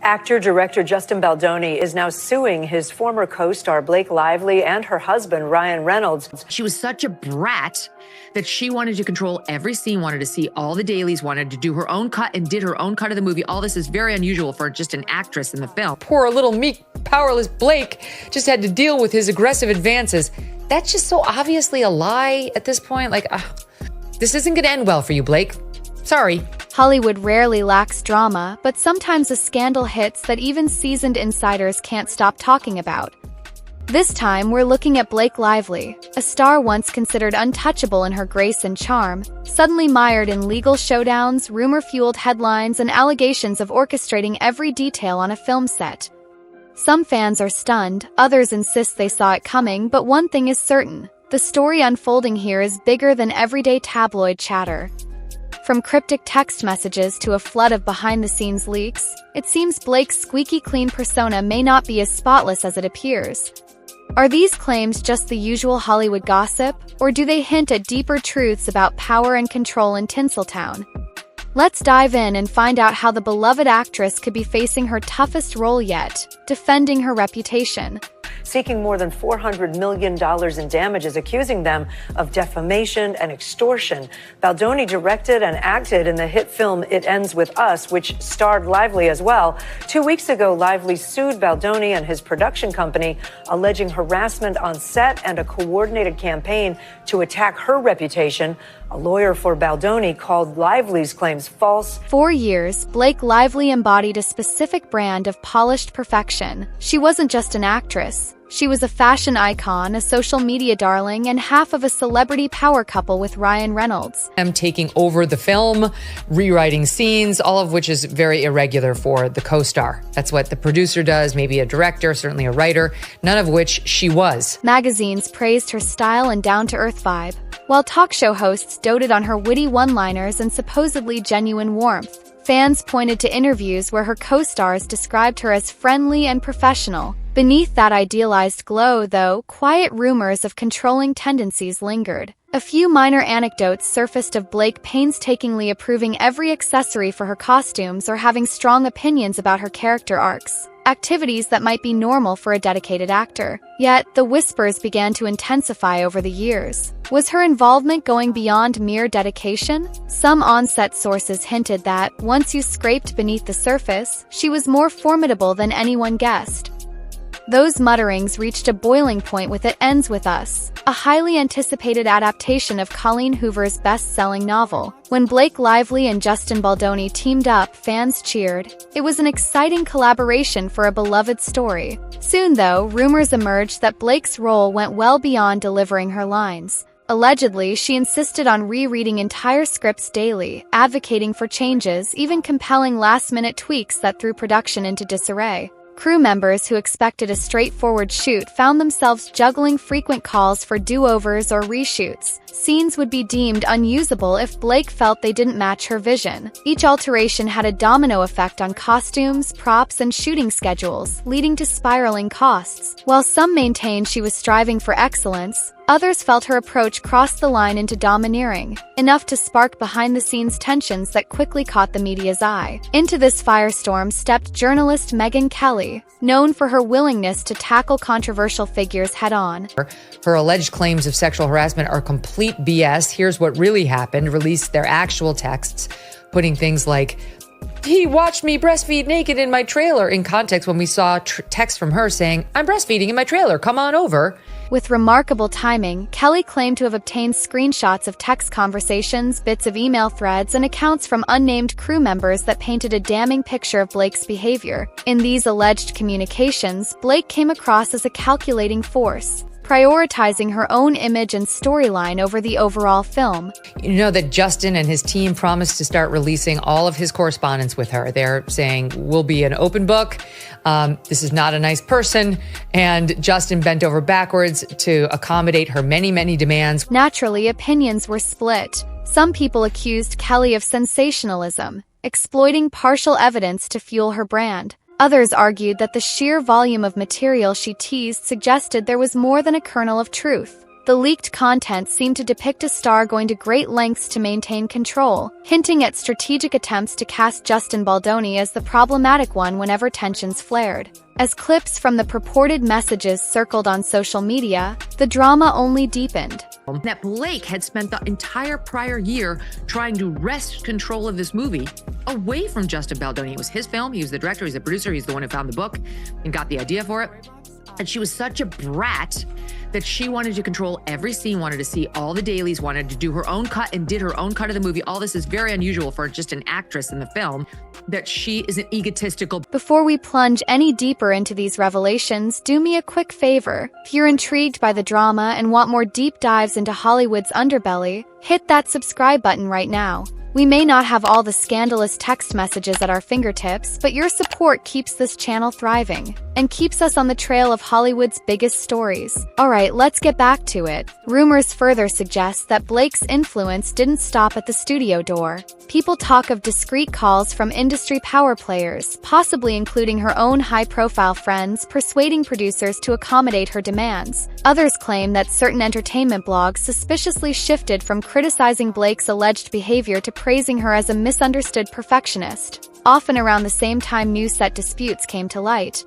Actor-director Justin Baldoni is now suing his former co-star Blake Lively and her husband Ryan Reynolds. She was such a brat that she wanted to control every scene, wanted to see all the dailies, wanted to do her own cut and did her own cut of the movie. All this is very unusual for just an actress in the film. Poor little meek, powerless Blake just had to deal with his aggressive advances. That's just so obviously a lie at this point. This isn't going to end well for you, Blake. Sorry. Hollywood rarely lacks drama, but sometimes a scandal hits that even seasoned insiders can't stop talking about. This time, we're looking at Blake Lively, a star once considered untouchable in her grace and charm, suddenly mired in legal showdowns, rumor-fueled headlines, and allegations of orchestrating every detail on a film set. Some fans are stunned, others insist they saw it coming, but one thing is certain: the story unfolding here is bigger than everyday tabloid chatter. From cryptic text messages to a flood of behind-the-scenes leaks, it seems Blake's squeaky clean persona may not be as spotless as it appears. Are these claims just the usual Hollywood gossip, or do they hint at deeper truths about power and control in Tinseltown? Let's dive in and find out how the beloved actress could be facing her toughest role yet, defending her reputation. Seeking more than $400 million in damages, accusing them of defamation and extortion. Baldoni directed and acted in the hit film It Ends With Us, which starred Lively as well. 2 weeks ago, Lively sued Baldoni and his production company, alleging harassment on set and a coordinated campaign to attack her reputation. A lawyer for Baldoni called Lively's claims false. For years, Blake Lively embodied a specific brand of polished perfection. She wasn't just an actress. She was a fashion icon, a social media darling, and half of a celebrity power couple with Ryan Reynolds. I'm taking over the film, rewriting scenes, all of which is very irregular for the co-star. That's what the producer does, maybe a director, certainly a writer, none of which she was. Magazines praised her style and down-to-earth vibe, while talk show hosts doted on her witty one-liners and supposedly genuine warmth. Fans pointed to interviews where her co-stars described her as friendly and professional. Beneath that idealized glow, though, quiet rumors of controlling tendencies lingered. A few minor anecdotes surfaced of Blake painstakingly approving every accessory for her costumes or having strong opinions about her character arcs, activities that might be normal for a dedicated actor. Yet, the whispers began to intensify over the years. Was her involvement going beyond mere dedication? Some on-set sources hinted that, once you scraped beneath the surface, she was more formidable than anyone guessed. Those mutterings reached a boiling point with It Ends With Us, a highly anticipated adaptation of Colleen Hoover's best-selling novel. When Blake Lively and Justin Baldoni teamed up, fans cheered. It was an exciting collaboration for a beloved story. Soon, though, rumors emerged that Blake's role went well beyond delivering her lines. Allegedly, she insisted on rereading entire scripts daily, advocating for changes, even compelling last-minute tweaks that threw production into disarray. Crew members who expected a straightforward shoot found themselves juggling frequent calls for do-overs or reshoots. Scenes would be deemed unusable if Blake felt they didn't match her vision. Each alteration had a domino effect on costumes, props, and shooting schedules, leading to spiraling costs. While some maintained she was striving for excellence, others felt her approach crossed the line into domineering, enough to spark behind-the-scenes tensions that quickly caught the media's eye. Into this firestorm stepped journalist Megyn Kelly, known for her willingness to tackle controversial figures head-on. Her alleged claims of sexual harassment are complete BS. Here's what really happened. Released their actual texts, putting things like, "He watched me breastfeed naked in my trailer," in context when we saw text from her saying, "I'm breastfeeding in my trailer, come on over." With remarkable timing, Kelly claimed to have obtained screenshots of text conversations, bits of email threads, and accounts from unnamed crew members that painted a damning picture of Blake's behavior. In these alleged communications, Blake came across as a calculating force, prioritizing her own image and storyline over the overall film. You know that Justin and his team promised to start releasing all of his correspondence with her. They're saying, we'll be an open book. This is not a nice person. And Justin bent over backwards to accommodate her many, many demands. Naturally, opinions were split. Some people accused Kelly of sensationalism, exploiting partial evidence to fuel her brand. Others argued that the sheer volume of material she teased suggested there was more than a kernel of truth. The leaked content seemed to depict a star going to great lengths to maintain control, hinting at strategic attempts to cast Justin Baldoni as the problematic one whenever tensions flared. As clips from the purported messages circled on social media, the drama only deepened. That Blake had spent the entire prior year trying to wrest control of this movie away from Justin Baldoni. It was his film. He was the director. He's the producer. He's the one who found the book and got the idea for it. And she was such a brat that she wanted to control every scene, wanted to see all the dailies, wanted to do her own cut and did her own cut of the movie. All this is very unusual for just an actress in the film, that she is an egotistical. Before we plunge any deeper into these revelations, do me a quick favor. If you're intrigued by the drama and want more deep dives into Hollywood's underbelly, hit that subscribe button right now. We may not have all the scandalous text messages at our fingertips, but your support keeps this channel thriving and keeps us on the trail of Hollywood's biggest stories. Alright, let's get back to it. Rumors further suggest that Blake's influence didn't stop at the studio door. People talk of discreet calls from industry power players, possibly including her own high-profile friends, persuading producers to accommodate her demands. Others claim that certain entertainment blogs suspiciously shifted from criticizing Blake's alleged behavior to praising her as a misunderstood perfectionist, often around the same time news set disputes came to light.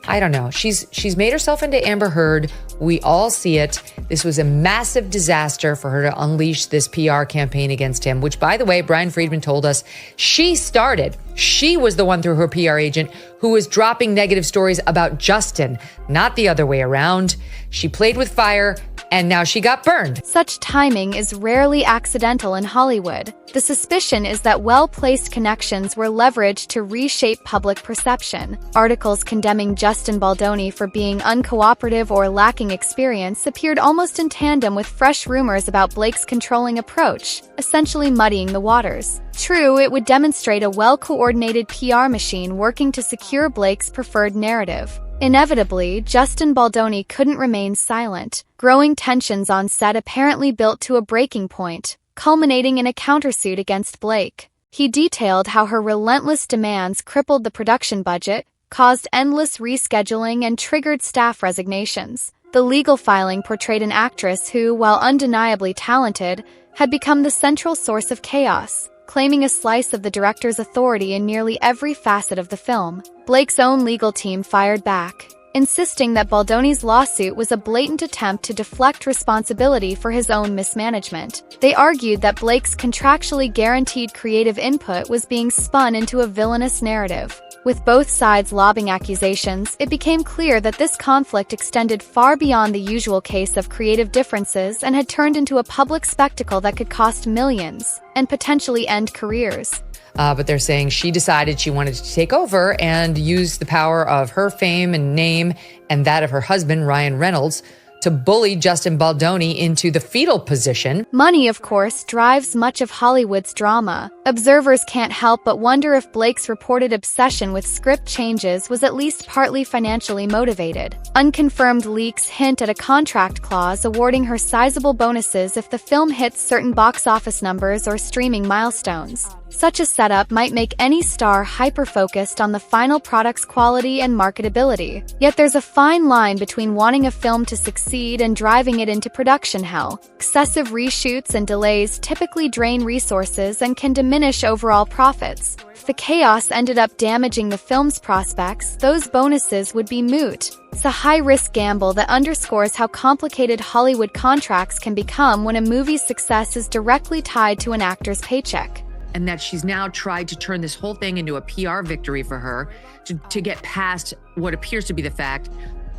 I don't know. She's made herself into Amber Heard. We all see it. This was a massive disaster for her to unleash this PR campaign against him, which, by the way, Brian Friedman told us she started. She was the one through her PR agent who was dropping negative stories about Justin, not the other way around. She played with fire, and now she got burned. Such timing is rarely accidental in Hollywood. The suspicion is that well-placed connections were leveraged to reshape public perception. Articles condemning Justin Baldoni for being uncooperative or lacking experience appeared almost in tandem with fresh rumors about Blake's controlling approach, essentially muddying the waters. True, it would demonstrate a well-coordinated PR machine working to secure Blake's preferred narrative. Inevitably, Justin Baldoni couldn't remain silent. Growing tensions on set apparently built to a breaking point, culminating in a countersuit against Blake. He detailed how her relentless demands crippled the production budget, caused endless rescheduling, and triggered staff resignations. The legal filing portrayed an actress who, while undeniably talented, had become the central source of chaos, claiming a slice of the director's authority in nearly every facet of the film. Blake's own legal team fired back, insisting that Baldoni's lawsuit was a blatant attempt to deflect responsibility for his own mismanagement. They argued that Blake's contractually guaranteed creative input was being spun into a villainous narrative. With both sides lobbing accusations, it became clear that this conflict extended far beyond the usual case of creative differences and had turned into a public spectacle that could cost millions and potentially end careers. But they're saying she decided she wanted to take over and use the power of her fame and name and that of her husband, Ryan Reynolds, to bully Justin Baldoni into the fetal position. Money, of course, drives much of Hollywood's drama. Observers can't help but wonder if Blake's reported obsession with script changes was at least partly financially motivated. Unconfirmed leaks hint at a contract clause awarding her sizable bonuses if the film hits certain box office numbers or streaming milestones. Such a setup might make any star hyper-focused on the final product's quality and marketability. Yet there's a fine line between wanting a film to succeed and driving it into production hell. Excessive reshoots and delays typically drain resources and can diminish overall profits. If the chaos ended up damaging the film's prospects, those bonuses would be moot. It's a high-risk gamble that underscores how complicated Hollywood contracts can become when a movie's success is directly tied to an actor's paycheck. And that she's now tried to turn this whole thing into a PR victory for her to get past what appears to be the fact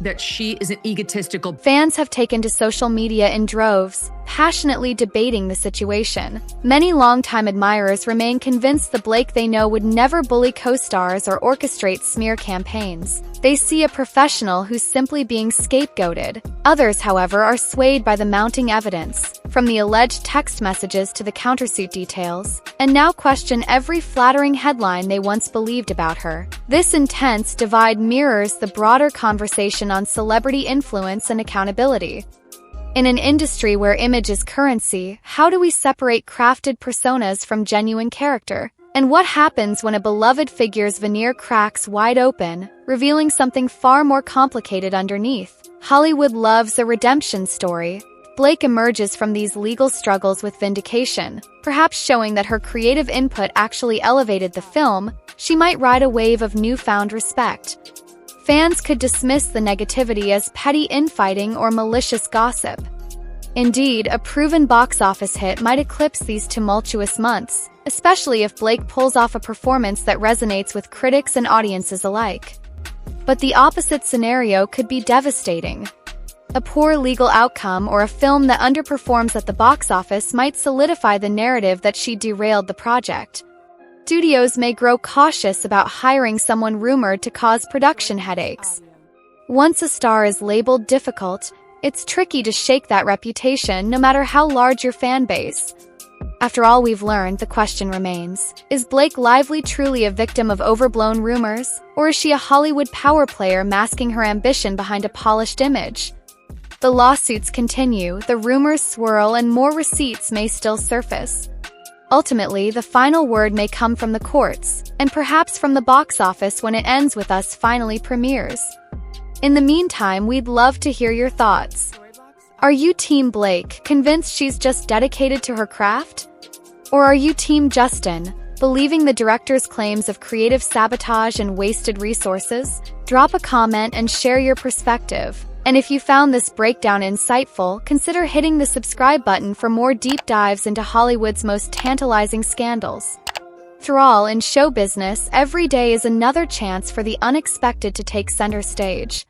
that she is an egotistical. Fans have taken to social media in droves, passionately debating the situation. Many longtime admirers remain convinced the Blake they know would never bully co-stars or orchestrate smear campaigns. They see a professional who's simply being scapegoated. Others, however, are swayed by the mounting evidence, from the alleged text messages to the countersuit details, and now question every flattering headline they once believed about her. This intense divide mirrors the broader conversation on celebrity influence and accountability. In an industry where image is currency, how do we separate crafted personas from genuine character? And what happens when a beloved figure's veneer cracks wide open, revealing something far more complicated underneath? Hollywood loves a redemption story. Blake emerges from these legal struggles with vindication, perhaps showing that her creative input actually elevated the film. She might ride a wave of newfound respect. Fans could dismiss the negativity as petty infighting or malicious gossip. Indeed, a proven box office hit might eclipse these tumultuous months, especially if Blake pulls off a performance that resonates with critics and audiences alike. But the opposite scenario could be devastating. A poor legal outcome or a film that underperforms at the box office might solidify the narrative that she derailed the project. Studios may grow cautious about hiring someone rumored to cause production headaches. Once a star is labeled difficult, it's tricky to shake that reputation no matter how large your fan base. After all we've learned, the question remains, is Blake Lively truly a victim of overblown rumors, or is she a Hollywood power player masking her ambition behind a polished image? The lawsuits continue, the rumors swirl, and more receipts may still surface. Ultimately, the final word may come from the courts, and perhaps from the box office when it ends with Us finally premieres. In the meantime, we'd love to hear your thoughts. Are you Team Blake, convinced she's just dedicated to her craft? Or are you Team Justin, believing the director's claims of creative sabotage and wasted resources? Drop a comment and share your perspective. And if you found this breakdown insightful, consider hitting the subscribe button for more deep dives into Hollywood's most tantalizing scandals. After all, in show business, every day is another chance for the unexpected to take center stage.